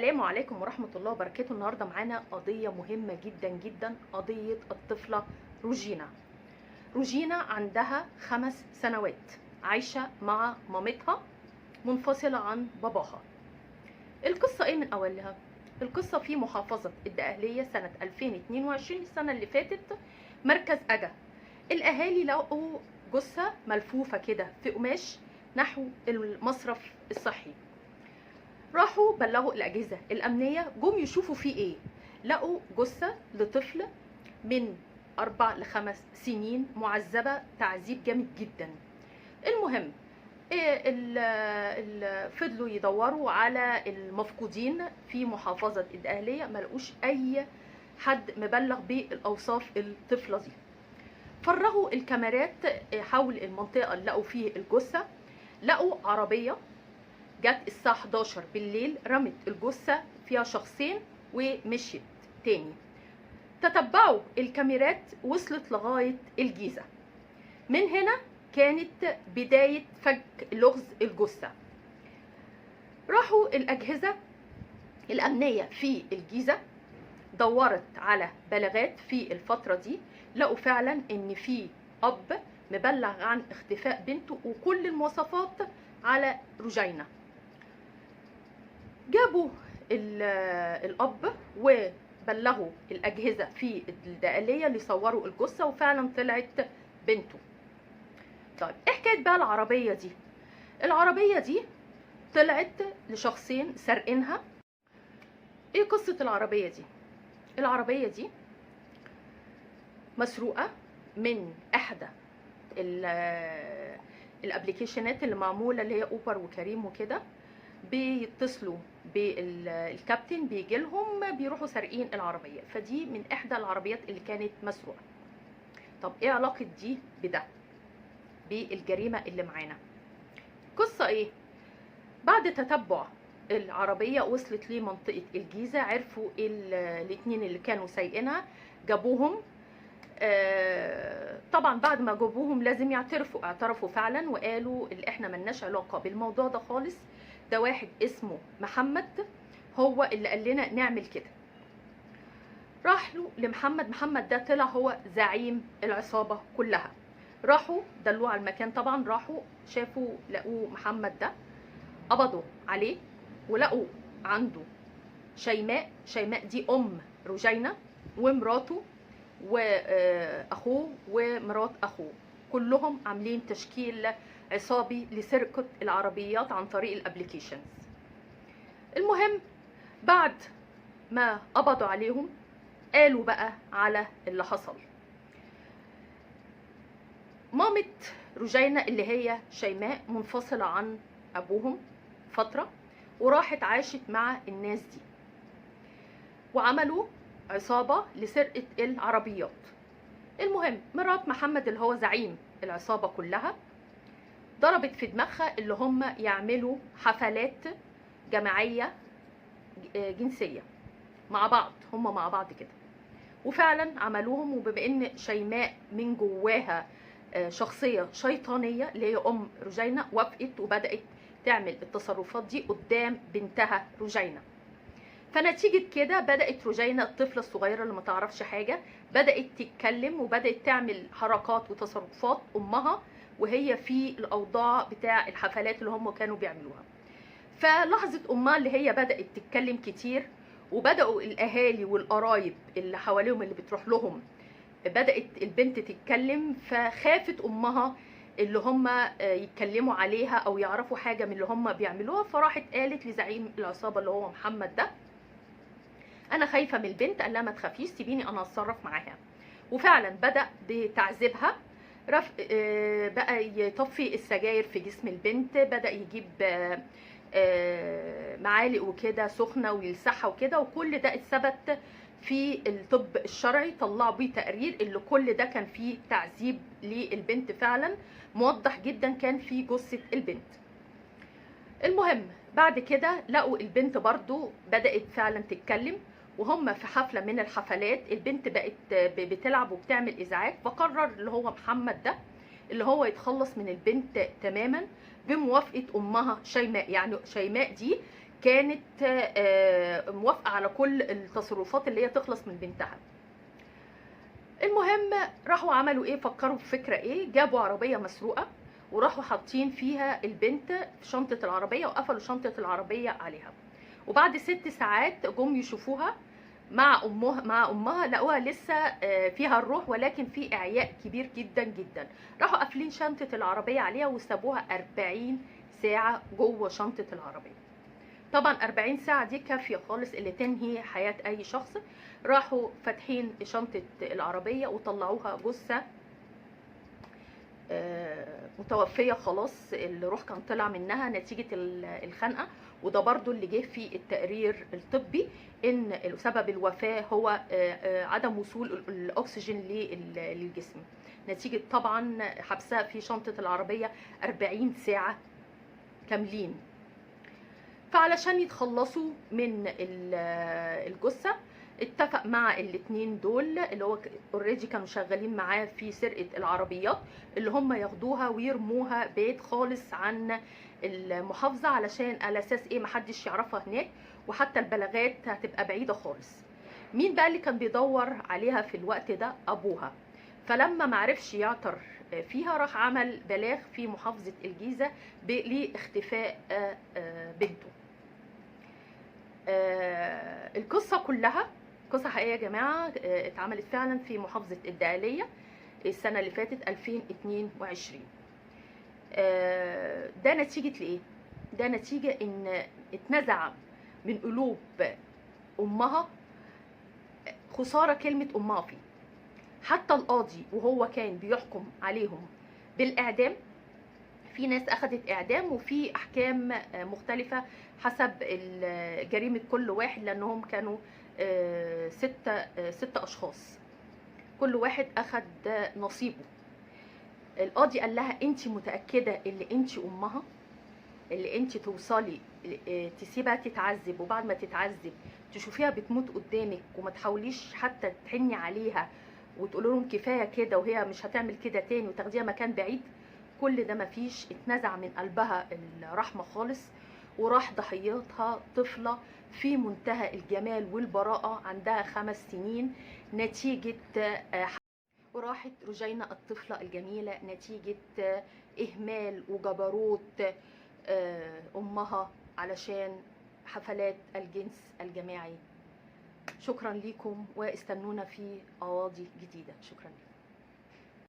السلام عليكم ورحمة الله وبركاته. النهاردة معانا قضية مهمة جدا جدا، قضية الطفلة روجينا. روجينا عندها 5 سنوات، عايشة مع مامتها منفصلة عن باباها. القصة ايه من اولها؟ القصة في محافظة الدقهلية سنة 2022، السنة اللي فاتت، مركز أجا. الأهالي لقوا جثة ملفوفة كده في قماش نحو المصرف الصحي. راحوا بلغوا الأجهزة الأمنية، جم يشوفوا فيه ايه. لقوا جثة لطفل من 4 ل5 سنين، معذبة تعذيب جامد جدا. المهم فضلوا يدوروا على المفقودين في محافظة الدقهلية، ما لقوش أي حد مبلغ بالأوصاف الطفلة دي. فرغوا الكاميرات حول المنطقة اللي لقوا فيه الجثة. لقوا عربية جت الساعة 11 بالليل، رمت الجثة فيها شخصين ومشيت تاني. تتبعوا الكاميرات، وصلت لغاية الجيزة. من هنا كانت بداية فك لغز الجثة. راحوا الأجهزة الأمنية في الجيزة، دورت على بلاغات في الفترة دي، لقوا فعلا ان في أب مبلغ عن اختفاء بنته وكل المواصفات على روجينا. جابوا الأب وبلغوا الأجهزة في الدقهلية اللي صوروا الجثة، وفعلا طلعت بنته. طيب ايه حكاية بقى العربية دي؟ العربية دي طلعت لشخصين سارقينها. ايه قصة العربية دي؟ العربية دي مسروقة من احدى الابليكيشنات اللي معمولة، اللي هي اوبر وكريم وكده. بيتصلوا بالكابتن، بيجي لهم بيروحوا سارقين العربية. فدي من احدى العربيات اللي كانت مسروقة. طب ايه علاقة دي بده، بالجريمة اللي معانا؟ قصة ايه؟ بعد تتبع العربية وصلت لمنطقة الجيزة، عرفوا الاتنين اللي كانوا سايقينها، جابوهم. طبعا بعد ما جابوهم لازم اعترفوا فعلا، وقالوا اللي احنا ملناش علاقة بالموضوع ده خالص، ده واحد اسمه محمد هو اللي قال لنا نعمل كده. راحوا محمد ده طلع هو زعيم العصابة كلها. راحوا دلوه على المكان، طبعا راحوا شافوا لقوه محمد ده، قبضوا عليه ولقوا عنده شيماء دي ام روجينا، ومراته واخوه ومرات اخوه، كلهم عاملين تشكيل عصابي لسرقة العربيات عن طريق الابليكيشنز. المهم بعد ما قبضوا عليهم قالوا بقى على اللي حصل. مامة روجينا اللي هي شيماء منفصلة عن ابوهم فترة، وراحت عاشت مع الناس دي، وعملوا عصابة لسرقة العربيات. المهم مرات محمد اللي هو زعيم العصابة كلها ضربت في دماغها اللي هم يعملوا حفلات جماعية جنسية مع بعض، هم مع بعض كده. وفعلا عملوهم. وبما ان شيماء من جواها شخصية شيطانية اللي هي ام روجينا، وافقت وبدأت تعمل التصرفات دي قدام بنتها روجينا. فنتيجة كده بدأت روجينا الطفلة الصغيرة اللي ما تعرفش حاجة بدأت تتكلم، وبدأت تعمل حركات وتصرفات أمها وهي في الأوضاع بتاع الحفلات اللي هم كانوا بيعملوها. فلاحظت أمها اللي هي بدأت تتكلم كتير، وبدأوا الأهالي والقرايب اللي حواليهم اللي بتروح لهم بدأت البنت تتكلم، فخافت أمها اللي هم يتكلموا عليها أو يعرفوا حاجة من اللي هم بيعملوها. فراحت قالت لزعيم العصابة اللي هو محمد ده انا خايفه من البنت. قال لها ما تخافيش، سيبيني انا اتصرف معاها. وفعلا بدا بتعذيبها، بقى يطفي السجاير في جسم البنت، بدا يجيب معالق وكده سخنه ويلسعها وكده. وكل ده اتثبت في الطب الشرعي، طلعوا بيه تقرير اللي كل ده كان فيه تعذيب للبنت، فعلا موضح جدا كان في جثه البنت. المهم بعد كده لقوا البنت برضو بدأت فعلا تتكلم، وهم في حفلة من الحفلات البنت بقت بتلعب وبتعمل إزعاج. فقرر اللي هو محمد ده اللي هو يتخلص من البنت تماما بموافقة أمها شيماء. يعني شيماء دي كانت موافقه على كل التصرفات اللي هي تخلص من بنتها. المهم راحوا عملوا ايه، فكروا في فكره ايه، جابوا عربيه مسروقه وراحوا حاطين فيها البنت في شنطه العربيه وقفلوا شنطه العربيه عليها. وبعد 6 ساعات جم يشوفوها مع امها لقوها لسه فيها الروح، ولكن في اعياء كبير جدا جدا. راحوا قافلين شنطه العربيه عليها وسابوها 40 ساعه جوه شنطه العربيه. طبعا 40 ساعه دي كافيه خالص اللي تنهي حياه اي شخص. راحوا فاتحين شنطه العربيه وطلعوها جثه متوفيه خلاص، الروح كان طلع منها نتيجه الخنقه. وده برضو اللي جه في التقرير الطبي، ان سبب الوفاه هو عدم وصول الاكسجين للجسم نتيجه طبعا حبسها في شنطه العربيه 40 ساعه كاملين. فعلشان يتخلصوا من الجثه اتفق مع الاتنين دول اللي هو اوريدي كانوا شغالين معاه في سرقه العربيات، اللي هم ياخدوها ويرموها بعيد خالص عن المحافظه، علشان على اساس ايه محدش يعرفها هناك، وحتى البلاغات هتبقى بعيده خالص. مين بقى اللي كان بيدور عليها في الوقت ده؟ ابوها. فلما معرفش يعثر فيها راح عمل بلاغ في محافظه الجيزه لاختفاء بنته. القصه كلها قصه حقيقيه يا جماعه، اتعملت فعلا في محافظه الدقهليه السنه اللي فاتت 2022. ده نتيجه لايه؟ ده نتيجه ان اتنزع من قلوب امها، خساره كلمه امها فيه. حتى القاضي وهو كان بيحكم عليهم بالاعدام، في ناس اخذت اعدام وفي احكام مختلفه حسب جريمه كل واحد، لانهم كانوا 6 اشخاص، كل واحد اخذ نصيبه. القاضي قال لها انت متاكده اللي انت امها، اللي انت توصلي تسيبها تتعذب، وبعد ما تتعذب تشوفيها بتموت قدامك وما تحاوليش حتى تحني عليها وتقول لهم كفايه كده وهي مش هتعمل كده تاني وتاخديها مكان بعيد؟ كل ده مفيش، اتنزع من قلبها الرحمه خالص، وراح ضحيتها طفله في منتهى الجمال والبراءه عندها 5 سنين نتيجه وراحت رجينا الطفله الجميله نتيجه اهمال وجبروت امها علشان حفلات الجنس الجماعي. شكرا لكم واستنونا في قواضي جديده. شكرا لكم.